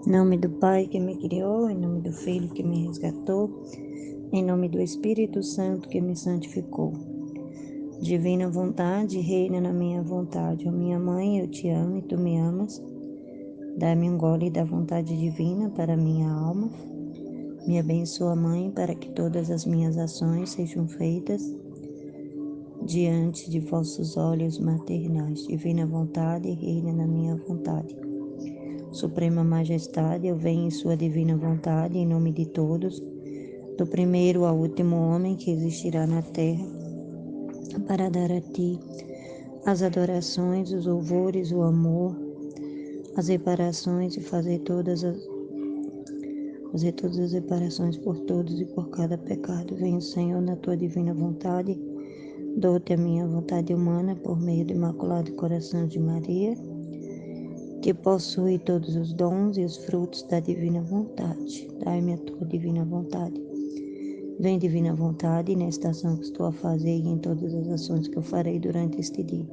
Em nome do Pai que me criou, em nome do Filho que me resgatou, em nome do Espírito Santo que me santificou. Divina vontade, reina na minha vontade. Ó minha mãe, eu te amo e tu me amas. Dá-me um gole da vontade divina para minha alma. Me abençoa, Mãe, para que todas as minhas ações sejam feitas diante de vossos olhos maternais. Divina vontade, reina na minha vontade. Suprema Majestade, eu venho em sua divina vontade, em nome de todos, do primeiro ao último homem que existirá na terra, para dar a ti as adorações, os louvores, o amor, as reparações e fazer todas as reparações por todos e por cada pecado. Venho, Senhor, na tua divina vontade, dou-te a minha vontade humana por meio do Imaculado Coração de Maria, que possui todos os dons e os frutos da divina vontade. Dai-me a tua divina vontade. Vem, divina vontade, nesta ação que estou a fazer e em todas as ações que eu farei durante este dia.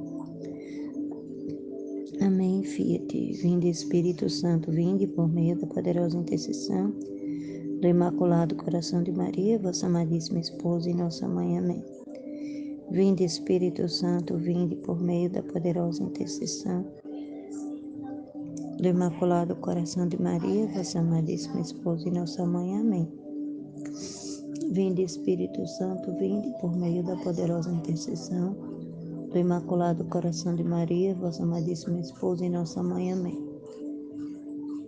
Amém. Fiat. Vinde, Espírito Santo, vinde por meio da poderosa intercessão do Imaculado Coração de Maria, vossa amadíssima esposa e nossa mãe. Amém. Vinde, Espírito Santo, vinde por meio da poderosa intercessão do Imaculado Coração de Maria, vossa amadíssima esposa e nossa mãe. Amém. Vinde, Espírito Santo, vinde por meio da poderosa intercessão do Imaculado Coração de Maria, vossa amadíssima esposa e nossa mãe. Amém.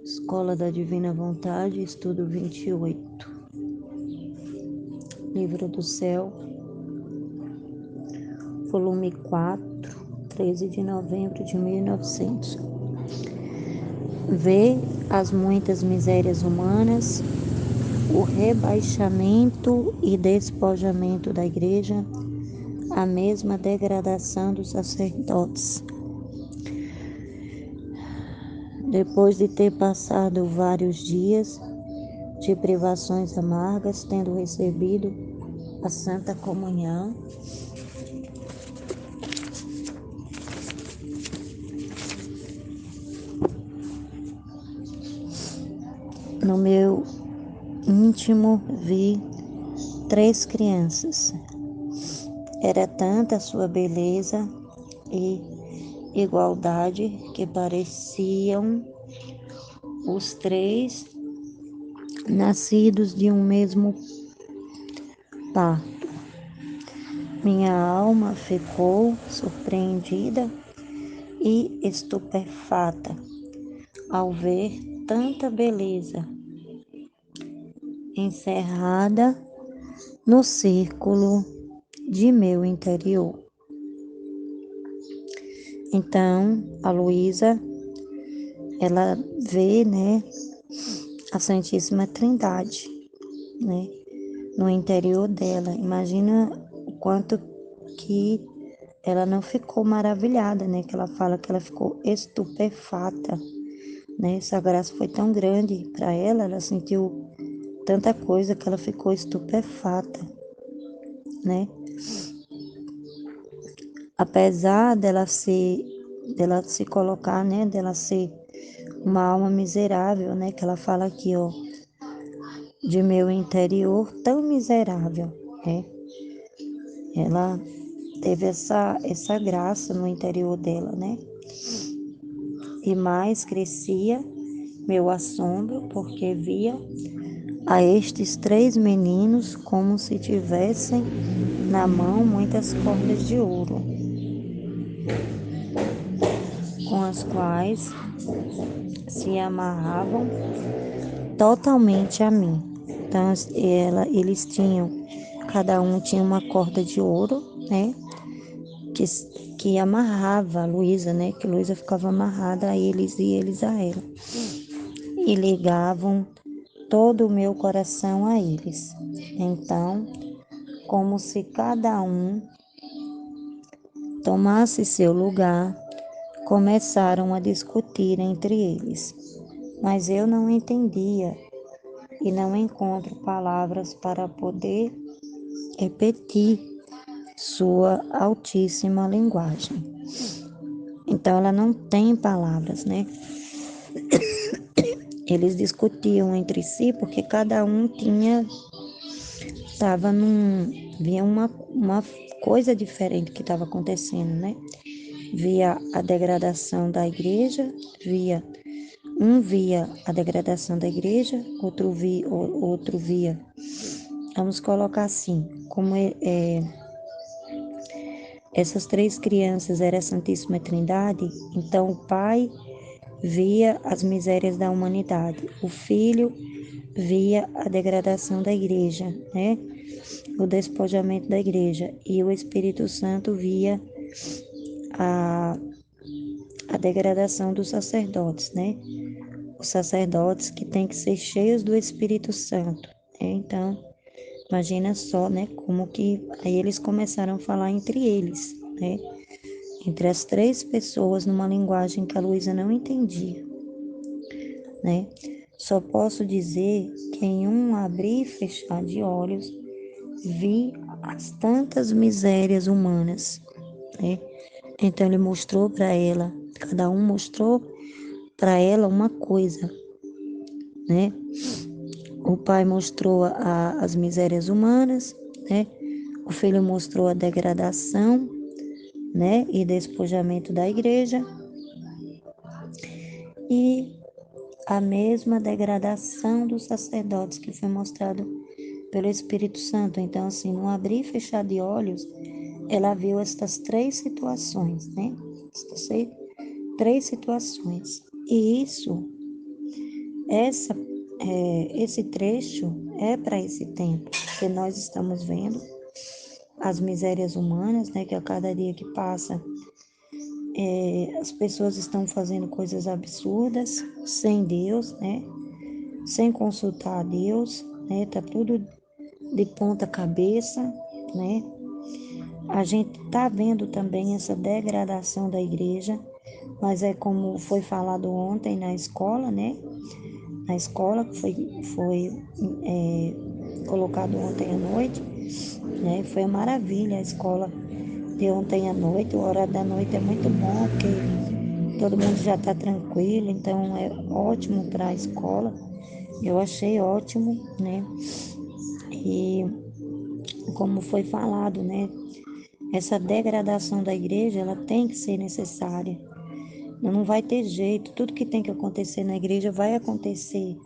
Escola da Divina Vontade, estudo 28. Livro do Céu, volume 4, 13 de novembro de 1900. Vê as muitas misérias humanas, o rebaixamento e despojamento da Igreja, a mesma degradação dos sacerdotes. Depois de ter passado vários dias de privações amargas, tendo recebido a Santa Comunhão, no meu íntimo vi 3 crianças. Era tanta sua beleza e igualdade que pareciam os 3 nascidos de um mesmo parto. Minha alma ficou surpreendida e estupefata ao ver tanta beleza encerrada no círculo de meu interior. Então, a Luísa, ela vê, a Santíssima Trindade, no interior dela. Imagina o quanto que ela não ficou maravilhada, que ela fala que ela ficou estupefata, Essa graça foi tão grande para ela, ela sentiu tanta coisa que ela ficou estupefata, Apesar dela se colocar, dela ser uma alma miserável, que ela fala aqui, de meu interior tão miserável, Ela teve essa graça no interior dela, E mais crescia meu assombro, porque via a estes 3 meninos como se tivessem na mão muitas cordas de ouro, com as quais se amarravam totalmente a mim. Então, eles tinham, cada um tinha uma corda de ouro, que amarrava a Luísa, que Luísa ficava amarrada a eles e eles a ela. E ligavam todo o meu coração a eles. Então, como se cada um tomasse seu lugar, começaram a discutir entre eles. Mas eu não entendia e não encontro palavras para poder repetir sua altíssima linguagem. Então, ela não tem palavras, eles discutiam entre si porque cada um via uma coisa diferente que estava acontecendo, né? Via a degradação da igreja, um via a degradação da igreja, outro via, vamos colocar assim, como essas três crianças eram a Santíssima Trindade, então o Pai via as misérias da humanidade, o Filho via a degradação da igreja, né? O despojamento da igreja, e o Espírito Santo via a, a degradação dos sacerdotes, né? Os sacerdotes que têm que ser cheios do Espírito Santo, né? Então, imagina só, né? Como que aí eles começaram a falar entre eles, né? Entre as três pessoas, numa linguagem que a Luísa não entendia, né? Só posso dizer que em um abrir e fechar de olhos, vi as tantas misérias humanas, né? Então ele mostrou para ela, cada um mostrou para ela uma coisa, né? O pai mostrou as misérias humanas, né? O filho mostrou a degradação, né? E despojamento da igreja e a mesma degradação dos sacerdotes que foi mostrado pelo Espírito Santo. Então, assim, no abrir e fechar de olhos, ela viu estas três situações, né? Três situações. E esse trecho é para esse tempo, que nós estamos vendo as misérias humanas, né? Que a cada dia que passa, as pessoas estão fazendo coisas absurdas, sem Deus, né? Sem consultar a Deus, né? Tá tudo de ponta cabeça, né? A gente tá vendo também essa degradação da igreja, mas é como foi falado ontem na escola, né? Na escola que foi colocado ontem à noite, né? Foi uma maravilha a escola de ontem à noite. O horário da noite é muito bom, porque todo mundo já está tranquilo, então é ótimo para a escola. Eu achei ótimo, né? E como foi falado, né? Essa degradação da igreja, ela tem que ser necessária. Não vai ter jeito, tudo que tem que acontecer na igreja vai acontecer.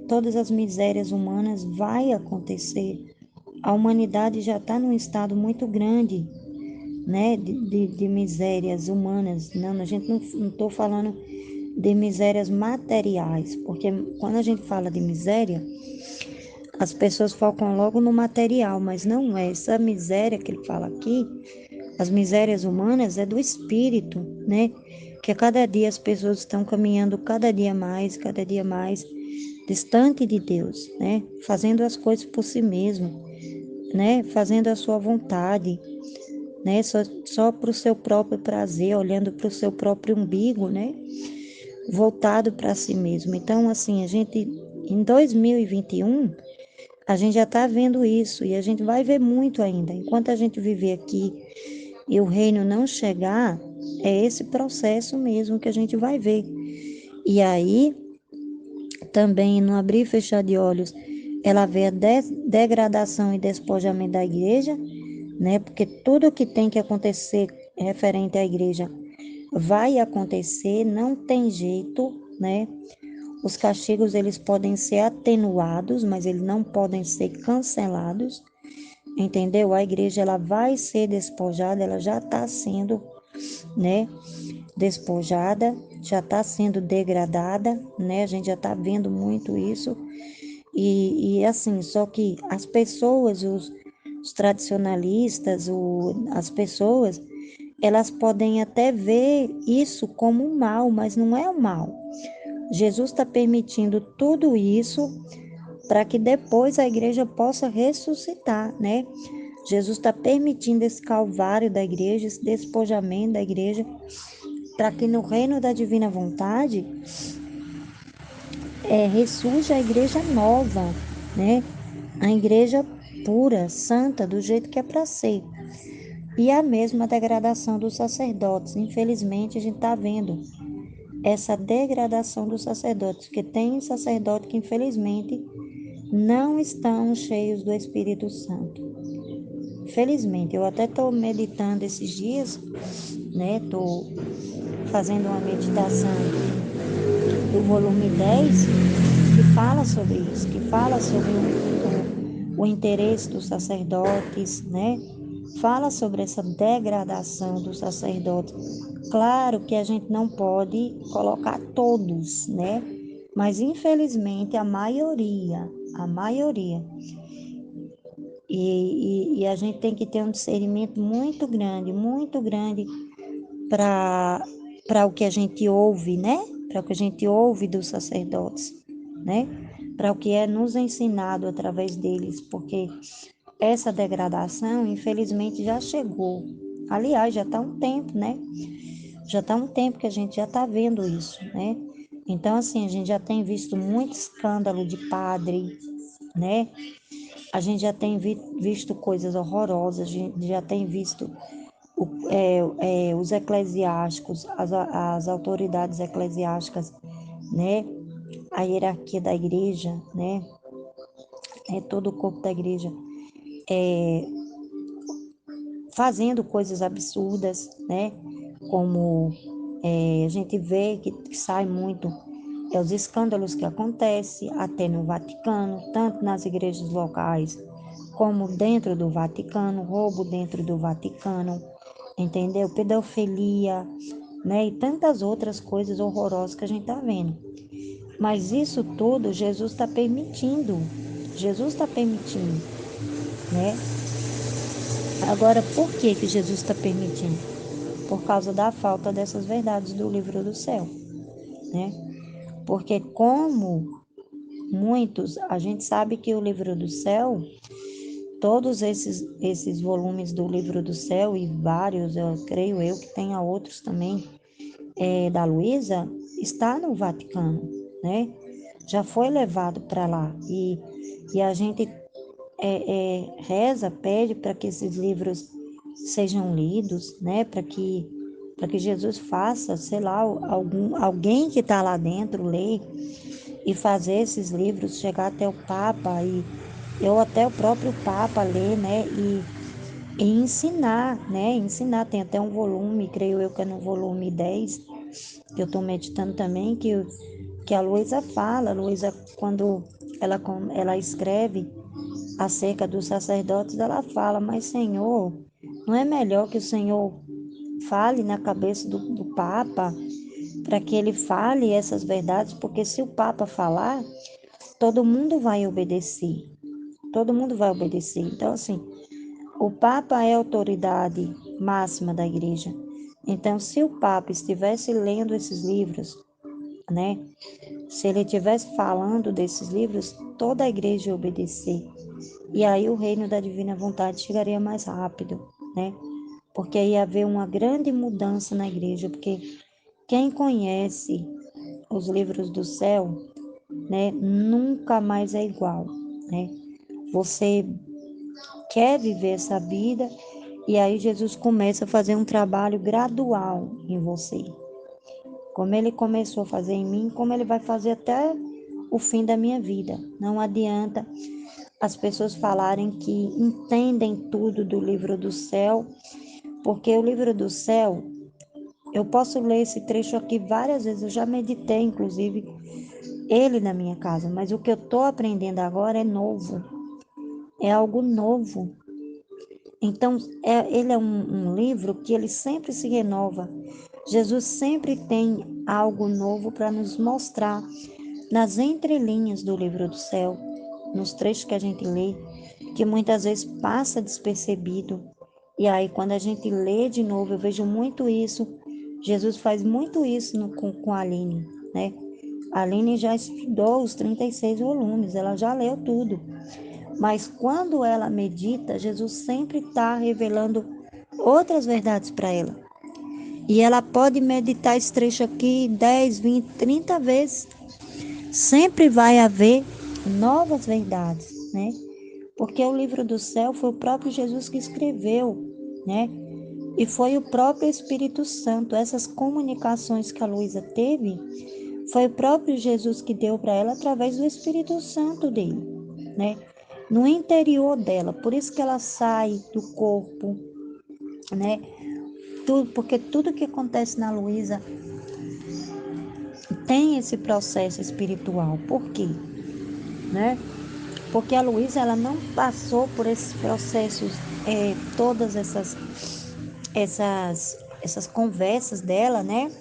Todas as misérias humanas vai acontecer. A humanidade já está num estado muito grande, né, de misérias humanas. Não, a gente não estou falando de misérias materiais, porque quando a gente fala de miséria, as pessoas focam logo no material, mas não é. Essa miséria que ele fala aqui, as misérias humanas é do espírito, né? Que a cada dia as pessoas estão caminhando cada dia mais distante de Deus, né? Fazendo as coisas por si mesmo, né? Fazendo a sua vontade, né? Só para o seu próprio prazer, olhando para o seu próprio umbigo, né? Voltado para si mesmo. Então, assim, a gente, em 2021, a gente já está vendo isso e a gente vai ver muito ainda. Enquanto a gente viver aqui e o reino não chegar, é esse processo mesmo que a gente vai ver. E aí, também no abrir e fechar de olhos, ela vê a degradação e despojamento da igreja, né? Porque tudo que tem que acontecer referente à igreja vai acontecer, não tem jeito, né? Os castigos eles podem ser atenuados, mas eles não podem ser cancelados, entendeu? A igreja ela vai ser despojada, ela já está sendo, né? Despojada, já está sendo degradada, né? A gente já está vendo muito isso. E assim, só que as pessoas, os tradicionalistas, as pessoas, elas podem até ver isso como um mal, mas não é um mal. Jesus está permitindo tudo isso para que depois a igreja possa ressuscitar, né? Jesus está permitindo esse calvário da igreja, esse despojamento da igreja, para que no reino da divina vontade ressurja a igreja nova, né? A igreja pura, santa, do jeito que é para ser. E a mesma degradação dos sacerdotes. Infelizmente, a gente está vendo essa degradação dos sacerdotes, porque tem sacerdote que infelizmente não estão cheios do Espírito Santo. Felizmente, eu até estou meditando esses dias, né? Estou fazendo uma meditação do volume 10 que fala sobre isso, que fala sobre o interesse dos sacerdotes, né? Fala sobre essa degradação dos sacerdotes. Claro que a gente não pode colocar todos, né? Mas infelizmente a maioria. E a gente tem que ter um discernimento muito grande para o que a gente ouve, né? Para o que a gente ouve dos sacerdotes, né? Para o que é nos ensinado através deles, porque essa degradação, infelizmente, já chegou. Aliás, já está um tempo, né? Já está um tempo que a gente já está vendo isso, né? Então, assim, a gente já tem visto muito escândalo de padre, né? A gente já tem visto coisas horrorosas, a gente já tem visto os eclesiásticos, as autoridades eclesiásticas, né? A hierarquia da igreja, né? Todo o corpo da igreja fazendo coisas absurdas, né? Como a gente vê que sai muito os escândalos que acontecem até no Vaticano, tanto nas igrejas locais como dentro do Vaticano, roubo dentro do Vaticano, entendeu? Pedofilia, né? E tantas outras coisas horrorosas que a gente está vendo. Mas isso tudo Jesus está permitindo. Jesus está permitindo, né? Agora, por que Jesus está permitindo? Por causa da falta dessas verdades do livro do céu, né? Porque como muitos, a gente sabe que o livro do céu, todos esses volumes do livro do céu e vários, eu creio eu que tenha outros também, da Luísa, está no Vaticano, né? Já foi levado para lá e a gente reza, pede para que esses livros sejam lidos, né? Para que Jesus faça, sei lá, alguém que está lá dentro ler e fazer esses livros chegar até o Papa ou até o próprio Papa ler, né? E ensinar, né? Ensinar, tem até um volume, creio eu que é no volume 10 que eu estou meditando também, que a Luísa fala, quando ela escreve acerca dos sacerdotes, ela fala, mas Senhor, não é melhor que o Senhor fale na cabeça do Papa, para que ele fale essas verdades, porque se o Papa falar, todo mundo vai obedecer, todo mundo vai obedecer. Então, assim, o Papa é a autoridade máxima da igreja. Então, se o Papa estivesse lendo esses livros, né, se ele estivesse falando desses livros, toda a igreja ia obedecer. E aí o reino da divina vontade chegaria mais rápido, né? Porque aí ia haver uma grande mudança na igreja, porque quem conhece os livros do céu, né, nunca mais é igual, né? Você quer viver essa vida e aí Jesus começa a fazer um trabalho gradual em você. Como ele começou a fazer em mim, como ele vai fazer até o fim da minha vida. Não adianta as pessoas falarem que entendem tudo do livro do céu, porque o livro do céu, eu posso ler esse trecho aqui várias vezes, eu já meditei, inclusive, ele na minha casa, mas o que eu estou aprendendo agora é novo, é algo novo. Então, ele é um livro que ele sempre se renova. Jesus sempre tem algo novo para nos mostrar nas entrelinhas do livro do céu, nos trechos que a gente lê, que muitas vezes passa despercebido. E aí, quando a gente lê de novo, eu vejo muito isso. Jesus faz muito isso com a Aline, né? A Aline já estudou os 36 volumes, ela já leu tudo. Mas quando ela medita, Jesus sempre está revelando outras verdades para ela. E ela pode meditar esse trecho aqui 10, 20, 30 vezes. Sempre vai haver novas verdades, né? Porque o livro do céu foi o próprio Jesus que escreveu, né? E foi o próprio Espírito Santo, essas comunicações que a Luísa teve, foi o próprio Jesus que deu para ela através do Espírito Santo dele, né? No interior dela, por isso que ela sai do corpo, né? Porque tudo que acontece na Luísa tem esse processo espiritual. Por quê? Né? Porque a Luísa, ela não passou por esses processos, todas essas conversas dela, né?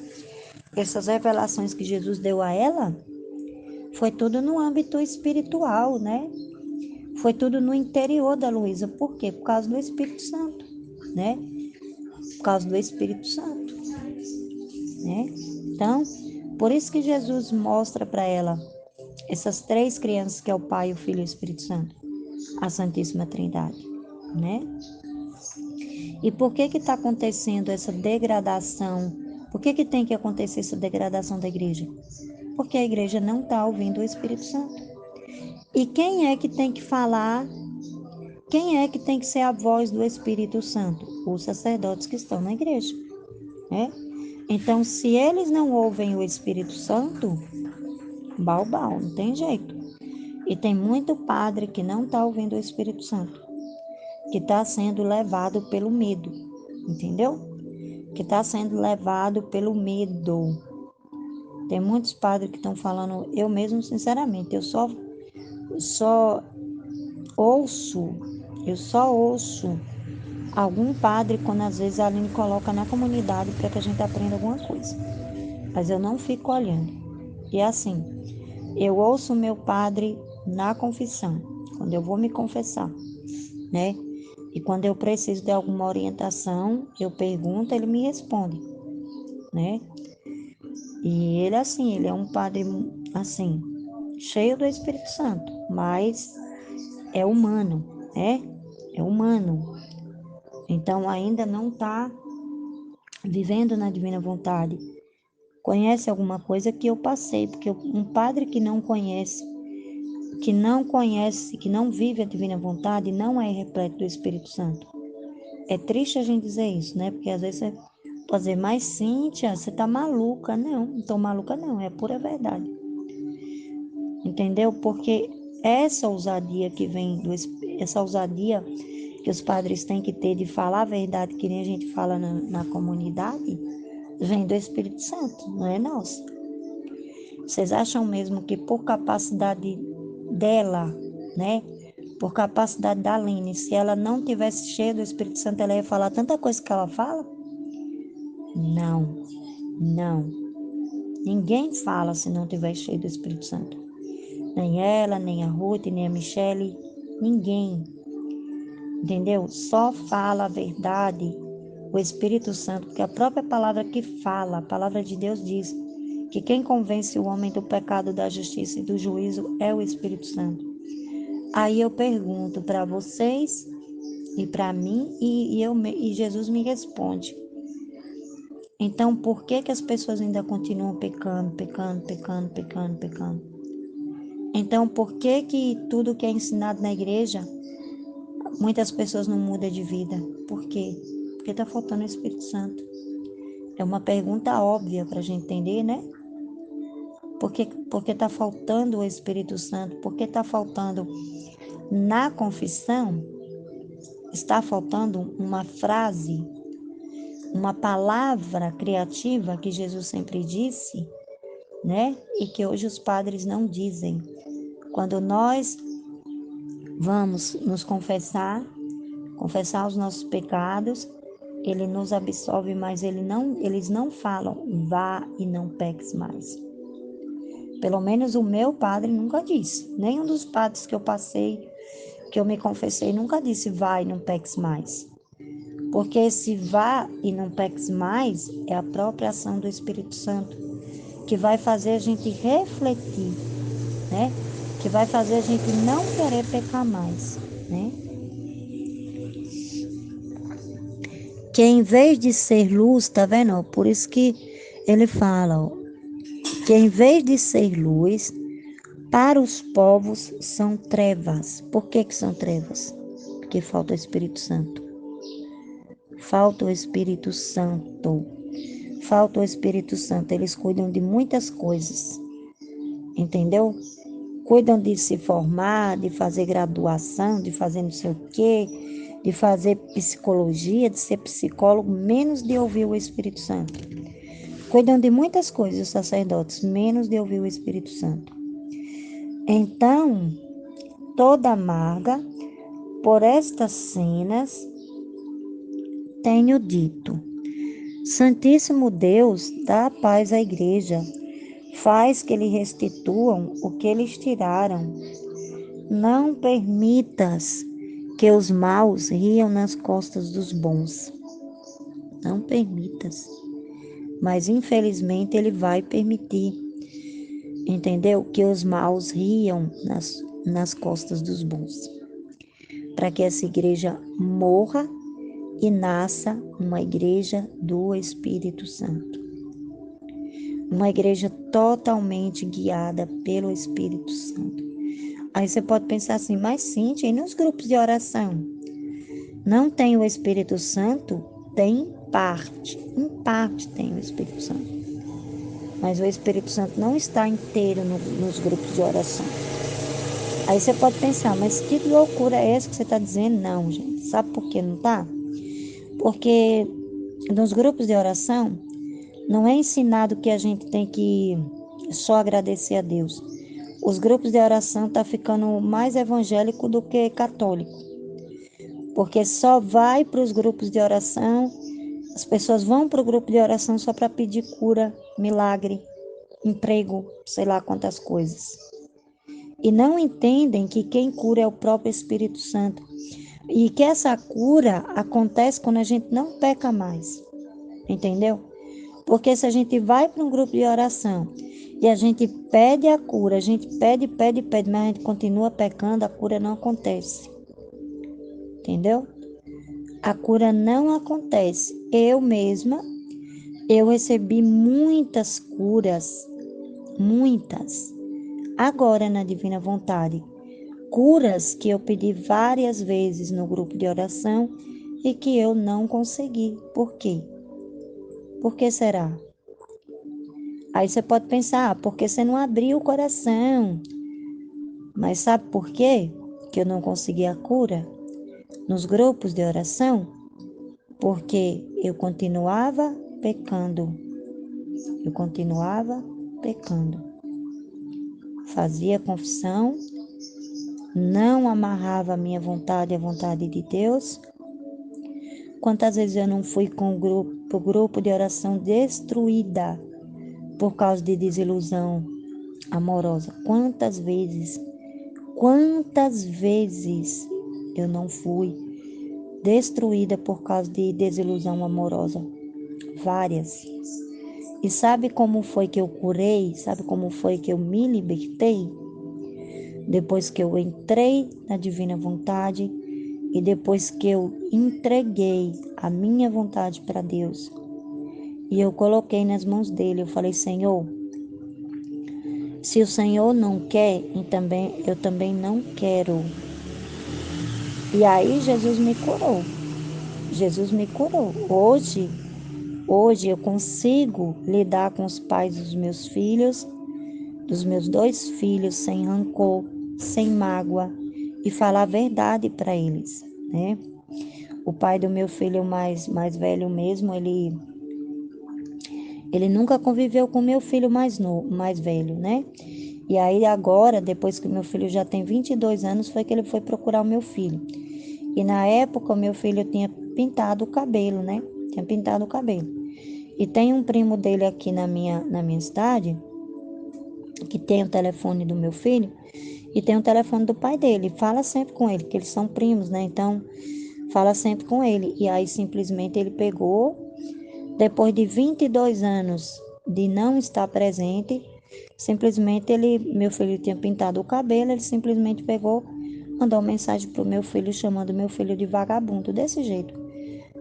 Essas revelações que Jesus deu a ela, foi tudo no âmbito espiritual, né? Foi tudo no interior da Luísa. Por quê? Por causa do Espírito Santo, né? Por causa do Espírito Santo, né? Então, por isso que Jesus mostra para ela essas três crianças, que é o Pai, o Filho e o Espírito Santo, a Santíssima Trindade, né? E por que está acontecendo essa degradação? Por que tem que acontecer essa degradação da igreja? Porque a igreja não está ouvindo o Espírito Santo. E quem é que tem que falar? Quem é que tem que ser a voz do Espírito Santo? Os sacerdotes que estão na igreja, né? Então, se eles não ouvem o Espírito Santo, balbal, não tem jeito. E tem muito padre que não está ouvindo o Espírito Santo, que está sendo levado pelo medo, entendeu? Que está sendo levado pelo medo. Tem muitos padres que estão falando, eu mesmo, sinceramente, eu só ouço algum padre quando às vezes a Aline coloca na comunidade para que a gente aprenda alguma coisa. Mas eu não fico olhando. E assim, eu ouço meu padre na confissão, quando eu vou me confessar, né? E quando eu preciso de alguma orientação, eu pergunto, ele me responde, né? E ele, assim, ele é um padre, assim, cheio do Espírito Santo, mas é humano, né? É humano. Então, ainda não está vivendo na divina vontade. Conhece alguma coisa que eu passei, porque um padre que não conhece, que não vive a divina vontade, não é repleto do Espírito Santo. É triste a gente dizer isso, né? Porque às vezes você pode dizer, mas Cíntia, você tá maluca. Não tô maluca não, é pura verdade. Entendeu? Porque essa ousadia essa ousadia que os padres têm que ter de falar a verdade, que nem a gente fala na comunidade, vem do Espírito Santo, não é nossa. Vocês acham mesmo que por capacidade dela, né? Por capacidade da Aline, se ela não tivesse cheia do Espírito Santo, ela ia falar tanta coisa que ela fala? Não, não. Ninguém fala se não tiver cheio do Espírito Santo. Nem ela, nem a Ruth, nem a Michele, ninguém. Entendeu? Só fala a verdade o Espírito Santo, porque a própria palavra que fala, a palavra de Deus diz que quem convence o homem do pecado, da justiça e do juízo é o Espírito Santo. Aí eu pergunto para vocês e para mim, e Jesus me responde. Então, por que as pessoas ainda continuam pecando? Então, por que tudo que é ensinado na igreja, muitas pessoas não mudam de vida? Por quê? Porque está faltando o Espírito Santo. É uma pergunta óbvia para a gente entender, né? Porque está faltando o Espírito Santo? Porque está faltando na confissão? Está faltando uma frase, uma palavra criativa que Jesus sempre disse, né? E que hoje os padres não dizem. Quando nós vamos nos confessar os nossos pecados, ele nos absolve, mas eles não falam, vá e não peques mais. Pelo menos o meu padre nunca disse. Nenhum dos padres que eu passei, que eu me confessei, nunca disse, vá e não peques mais. Porque esse vá e não peques mais é a própria ação do Espírito Santo, que vai fazer a gente refletir, né? Que vai fazer a gente não querer pecar mais, né? Que em vez de ser luz, tá vendo? Por isso que ele fala, ó, que em vez de ser luz, para os povos são trevas. Por que são trevas? Porque falta o Espírito Santo. Falta o Espírito Santo. Falta o Espírito Santo. Eles cuidam de muitas coisas, entendeu? Cuidam de se formar, de fazer graduação, de fazer não sei o quê, de fazer psicologia, de ser psicólogo, menos de ouvir o Espírito Santo. Cuidam de muitas coisas os sacerdotes, menos de ouvir o Espírito Santo. Então, toda amarga, por estas cenas, tenho dito: Santíssimo Deus, dá paz à igreja, faz que lhe restituam o que eles tiraram. Não permitas que os maus riam nas costas dos bons. Não permitas. Mas infelizmente ele vai permitir, entendeu? Que os maus riam nas costas dos bons. Para que essa igreja morra e nasça uma igreja do Espírito Santo. Uma igreja totalmente guiada pelo Espírito Santo. Aí você pode pensar assim, mas Cíntia, e nos grupos de oração? Não tem o Espírito Santo? Tem em parte tem o Espírito Santo. Mas o Espírito Santo não está inteiro nos grupos de oração. Aí você pode pensar, mas que loucura é essa que você está dizendo? Não, gente. Sabe por que não está? Porque nos grupos de oração não é ensinado que a gente tem que só agradecer a Deus. Os grupos de oração estão ficando mais evangélico do que católico. Porque só vai para os grupos de oração, as pessoas vão para o grupo de oração só para pedir cura, milagre, emprego, sei lá quantas coisas. E não entendem que quem cura é o próprio Espírito Santo. E que essa cura acontece quando a gente não peca mais. Entendeu? Porque se a gente vai para um grupo de oração e a gente pede a cura, a gente pede, mas a gente continua pecando, a cura não acontece. Entendeu? A cura não acontece. Eu mesma, eu recebi muitas curas, muitas. Agora na Divina Vontade, curas que eu pedi várias vezes no grupo de oração e que eu não consegui. Por quê? Por que será? Aí você pode pensar, porque você não abriu o coração. Mas sabe por quê que eu não consegui a cura nos grupos de oração? Porque eu continuava pecando. Eu continuava pecando. Fazia confissão, não amarrava a minha vontade à vontade de Deus. Quantas vezes eu não fui com o grupo de oração destruída por causa de desilusão amorosa? Quantas vezes eu não fui destruída por causa de desilusão amorosa? Várias. E sabe como foi que eu curei? Sabe como foi que eu me libertei? Depois que eu entrei na Divina Vontade e depois que eu entreguei a minha vontade para Deus e eu coloquei nas mãos dele, eu falei: Senhor, se o Senhor não quer, eu também não quero. E aí Jesus me curou. Jesus me curou. Hoje eu consigo lidar com os pais dos meus filhos, dos meus 2 filhos, sem rancor, sem mágoa e falar a verdade para eles, né? O pai do meu filho mais velho mesmo, ele nunca conviveu com meu filho mais velho, né? E aí agora, depois que meu filho já tem 22 anos, foi que ele foi procurar o meu filho. E na época o meu filho tinha pintado o cabelo, né? Tinha pintado o cabelo. E tem um primo dele aqui na minha cidade, que tem o telefone do meu filho, e tem o telefone do pai dele. Fala sempre com ele, que eles são primos, né? Então, fala sempre com ele. E aí, simplesmente, ele pegou, depois de 22 anos de não estar presente, simplesmente meu filho tinha pintado o cabelo, ele simplesmente pegou, mandou uma mensagem pro meu filho, chamando meu filho de vagabundo, desse jeito.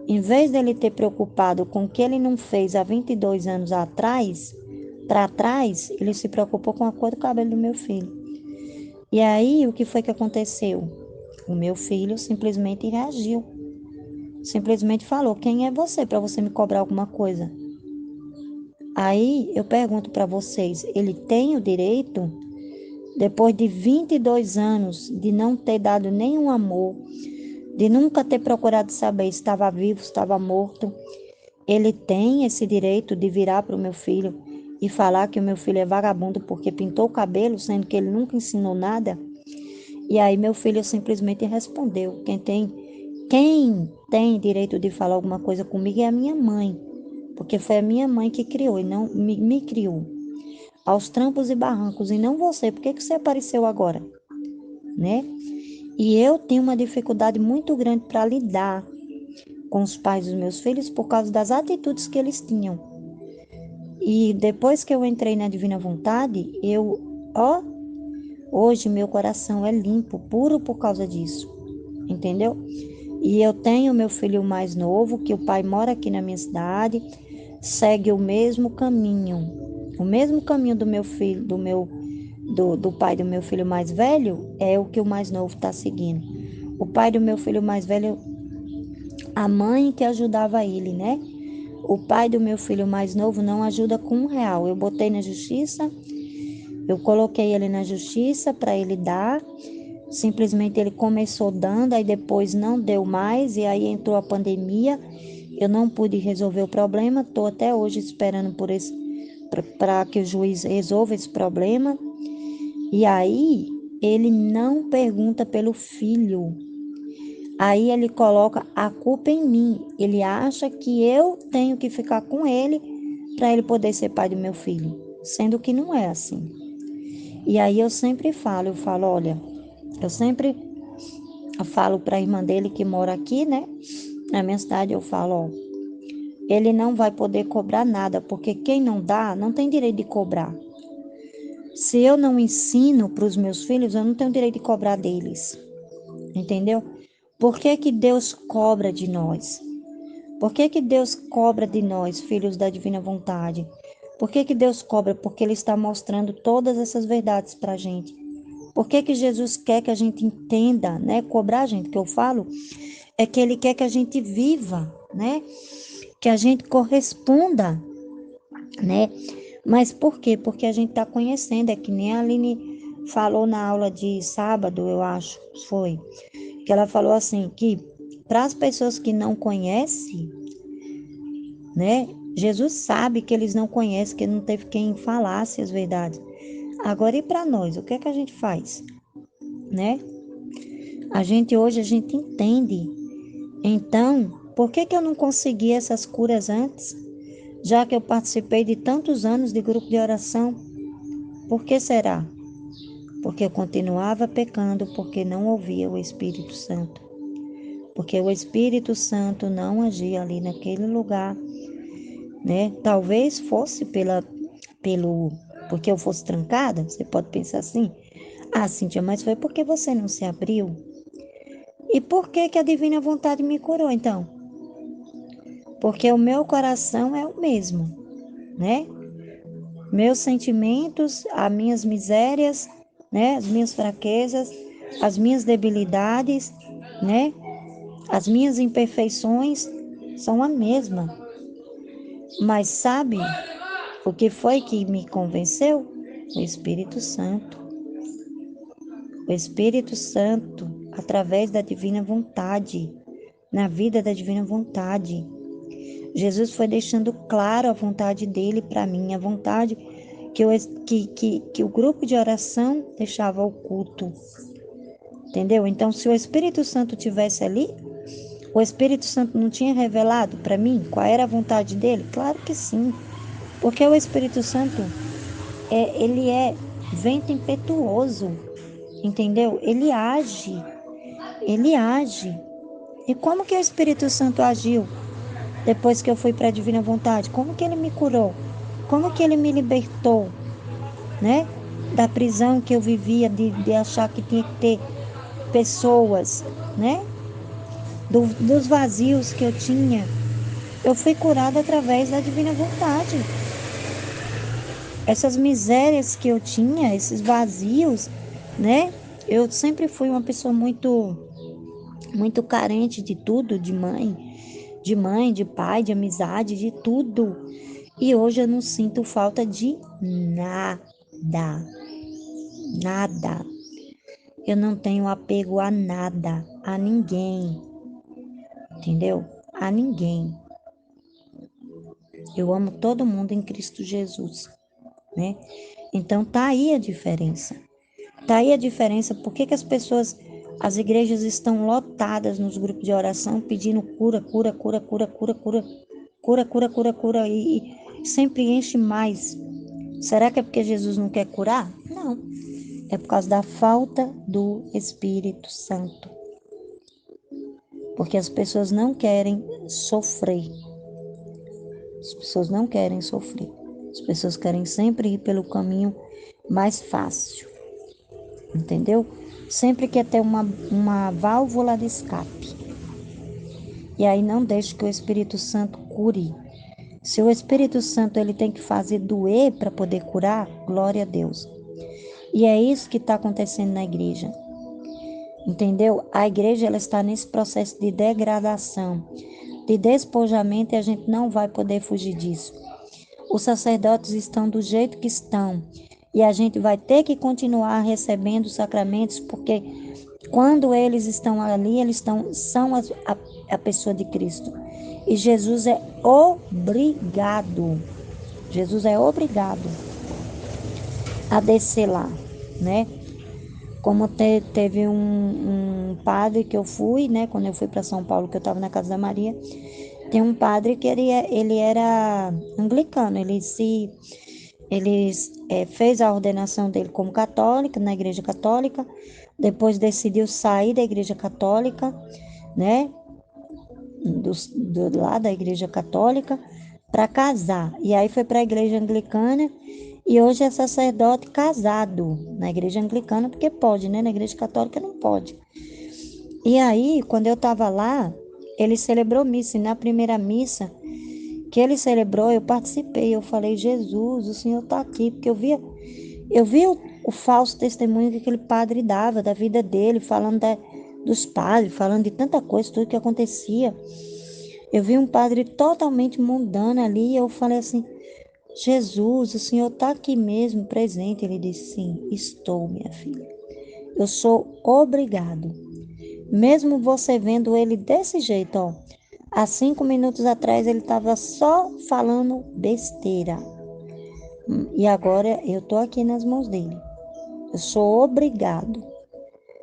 Em vez dele ter preocupado com o que ele não fez há 22 anos atrás, para trás, ele se preocupou com a cor do cabelo do meu filho. E aí, o que foi que aconteceu? O meu filho simplesmente reagiu. simplesmente falou: quem é você para você me cobrar alguma coisa? Aí eu pergunto para vocês, ele tem o direito, depois de 22 anos de não ter dado nenhum amor, de nunca ter procurado saber se estava vivo, se estava morto, ele tem esse direito de virar para o meu filho e falar que o meu filho é vagabundo porque pintou o cabelo, sendo que ele nunca ensinou nada? E aí meu filho simplesmente respondeu: quem tem direito de falar alguma coisa comigo é a minha mãe, porque foi a minha mãe que criou e não me criou aos trancos e barrancos, e não você. Por que que você apareceu agora, né? E eu tenho uma dificuldade muito grande para lidar com os pais dos meus filhos por causa das atitudes que eles tinham. E depois que eu entrei na Divina Vontade, hoje meu coração é limpo, puro por causa disso, entendeu? E eu tenho meu filho mais novo, que o pai mora aqui na minha cidade, segue o mesmo caminho do meu filho, do pai do meu filho mais velho, é o que o mais novo está seguindo. O pai do meu filho mais velho, a mãe que ajudava ele, né? O pai do meu filho mais novo não ajuda com R$ 1. Eu botei na justiça, eu coloquei ele na justiça para ele dar. Simplesmente ele começou dando, aí depois não deu mais, e aí entrou a pandemia. Eu não pude resolver o problema, estou até hoje esperando para que o juiz resolva esse problema. E aí ele não pergunta pelo filho. Aí ele coloca a culpa em mim. Ele acha que eu tenho que ficar com ele para ele poder ser pai do meu filho, sendo que não é assim. E aí eu falo, olha, eu sempre falo para a irmã dele que mora aqui, né? Na minha cidade, eu falo, ó, ele não vai poder cobrar nada, porque quem não dá, não tem direito de cobrar. Se eu não ensino para os meus filhos, eu não tenho direito de cobrar deles, entendeu? Por que que Deus cobra de nós? Por que que Deus cobra de nós, filhos da divina vontade? Por que que Deus cobra? Porque Ele está mostrando todas essas verdades para a gente. Por que que Jesus quer que a gente entenda, né? Cobrar a gente, que eu falo, é que Ele quer que a gente viva, né? Que a gente corresponda, né? Mas por quê? Porque a gente está conhecendo, é que nem a Aline falou na aula de sábado, eu acho, foi, que ela falou assim, que para as pessoas que não conhecem, né? Jesus sabe que eles não conhecem, que não teve quem falasse as verdades. Agora, e para nós, o que é que a gente faz, né? Hoje a gente entende. Então, por que que eu não consegui essas curas antes? Já que eu participei de tantos anos de grupo de oração, por que será? Porque eu continuava pecando, porque não ouvia o Espírito Santo. Porque o Espírito Santo não agia ali naquele lugar, né? Talvez fosse porque eu fosse trancada, você pode pensar assim. Ah, Cíntia, mas foi porque você não se abriu? E por que que a divina vontade me curou, então? Porque o meu coração é o mesmo, né? Meus sentimentos, as minhas misérias, né? As minhas fraquezas, as minhas debilidades, né? As minhas imperfeições são a mesma. Mas sabe o que foi que me convenceu? O Espírito Santo. O Espírito Santo, através da divina vontade, na vida da divina vontade. Jesus foi deixando claro a vontade dele para mim, a vontade que o grupo de oração deixava oculto. Entendeu? Então, se o Espírito Santo tivesse ali, o Espírito Santo não tinha revelado para mim qual era a vontade dele? Claro que sim. Porque o Espírito Santo, ele é vento impetuoso, entendeu? Ele age. E como que o Espírito Santo agiu depois que eu fui para a divina vontade? Como que ele me curou? Como que ele me libertou, né? Da prisão que eu vivia, de achar que tinha que ter pessoas, né? Dos vazios que eu tinha. Eu fui curada através da divina vontade. Essas misérias que eu tinha, esses vazios, né? Eu sempre fui uma pessoa muito carente de tudo, de mãe. de mãe, de pai, de amizade, de tudo. E hoje eu não sinto falta de nada, nada. Eu não tenho apego a nada, a ninguém, entendeu? A ninguém. Eu amo todo mundo em Cristo Jesus, né? Então tá aí a diferença. Tá aí a diferença. Por que as pessoas, as igrejas estão lotadas nos grupos de oração pedindo cura, cura, cura, cura, cura, cura, cura, cura, cura, cura e sempre enche mais. Será que é porque Jesus não quer curar? Não. É por causa da falta do Espírito Santo. Porque as pessoas não querem sofrer. As pessoas não querem sofrer. As pessoas querem sempre ir pelo caminho mais fácil. Entendeu? Sempre quer ter uma válvula de escape. E aí não deixe que o Espírito Santo cure. Se o Espírito Santo ele tem que fazer doer para poder curar, glória a Deus. E é isso que está acontecendo na igreja. Entendeu? A igreja ela está nesse processo de degradação, de despojamento, e a gente não vai poder fugir disso. Os sacerdotes estão do jeito que estão. E a gente vai ter que continuar recebendo os sacramentos, porque quando eles estão ali, são a pessoa de Cristo. E Jesus é obrigado. Jesus é obrigado a descer lá, né? Como teve um padre que eu fui, né? Quando eu fui para São Paulo, que eu estava na casa da Maria, tem um padre que ele era anglicano. Ele fez a ordenação dele como católico, na igreja católica, depois decidiu sair da igreja católica, né, lá da igreja católica, para casar. E aí foi para a igreja anglicana e hoje é sacerdote casado na igreja anglicana, porque pode, né, na igreja católica não pode. E aí, quando eu estava lá, ele celebrou missa, e na primeira missa que ele celebrou, eu participei. Eu falei, Jesus, o Senhor está aqui, porque eu vi o falso testemunho que aquele padre dava da vida dele, falando dos padres, falando de tanta coisa, tudo que acontecia. Eu vi um padre totalmente mundano ali, e eu falei assim, Jesus, o Senhor está aqui mesmo, presente. Ele disse, sim, estou, minha filha. Eu sou obrigado. Mesmo você vendo ele desse jeito, ó, há 5 minutos atrás ele estava só falando besteira. E agora eu estou aqui nas mãos dele. Eu sou obrigado.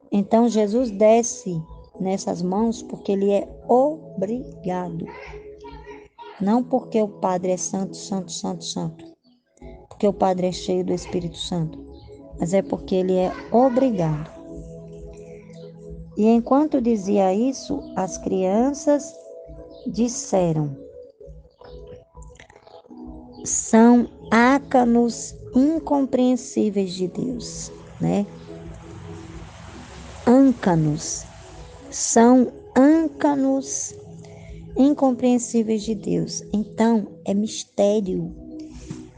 Então Jesus desce nessas mãos porque ele é obrigado. Não porque o Padre é santo, santo, santo, santo. Porque o Padre é cheio do Espírito Santo. Mas é porque ele é obrigado. E enquanto dizia isso, as crianças disseram: são ácanos incompreensíveis de Deus, né? Âncanos. São âncanos incompreensíveis de Deus. Então, é mistério.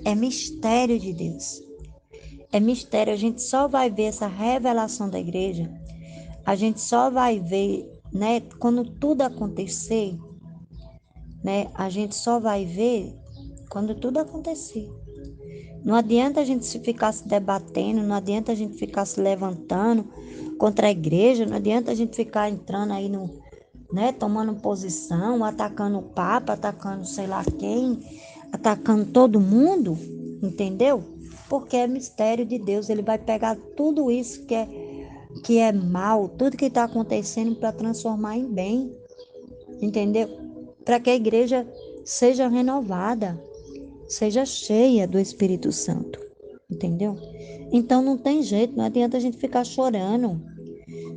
É mistério de Deus. É mistério. A gente só vai ver essa revelação da igreja. A gente só vai ver, né? Quando tudo acontecer, né? A gente só vai ver quando tudo acontecer. Não adianta a gente se ficar se debatendo, não adianta a gente ficar se levantando contra a igreja, não adianta a gente ficar entrando aí no, né, tomando posição, atacando o Papa, atacando sei lá quem, atacando todo mundo, entendeu? Porque é mistério de Deus, ele vai pegar tudo isso que é mal, tudo que está acontecendo para transformar em bem, entendeu? Para que a igreja seja renovada, seja cheia do Espírito Santo, entendeu? Então não tem jeito, não adianta a gente ficar chorando,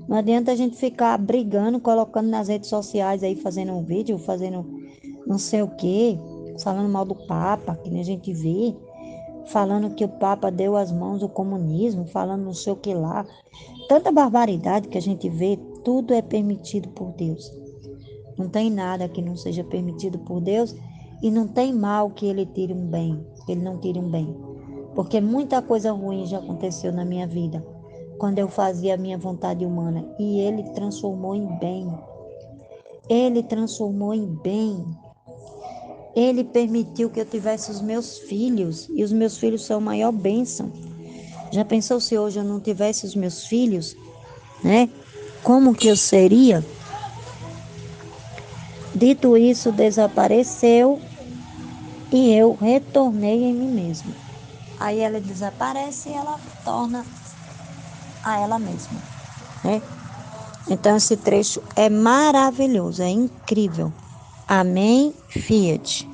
não adianta a gente ficar brigando, colocando nas redes sociais aí, fazendo um vídeo, fazendo não sei o quê, falando mal do Papa, que nem a gente vê, falando que o Papa deu as mãos ao comunismo, falando não sei o que lá. Tanta barbaridade que a gente vê, tudo é permitido por Deus. Não tem nada que não seja permitido por Deus e não tem mal que ele tire um bem, que ele não tire um bem. Porque muita coisa ruim já aconteceu na minha vida, quando eu fazia a minha vontade humana, e ele transformou em bem. Ele transformou em bem. Ele permitiu que eu tivesse os meus filhos, e os meus filhos são a maior bênção. Já pensou se hoje eu não tivesse os meus filhos, né? Como que eu seria? Dito isso, desapareceu e eu retornei em mim mesma. Aí ela desaparece e ela torna a ela mesma, né? Então esse trecho é maravilhoso, é incrível. Amém, Fiat.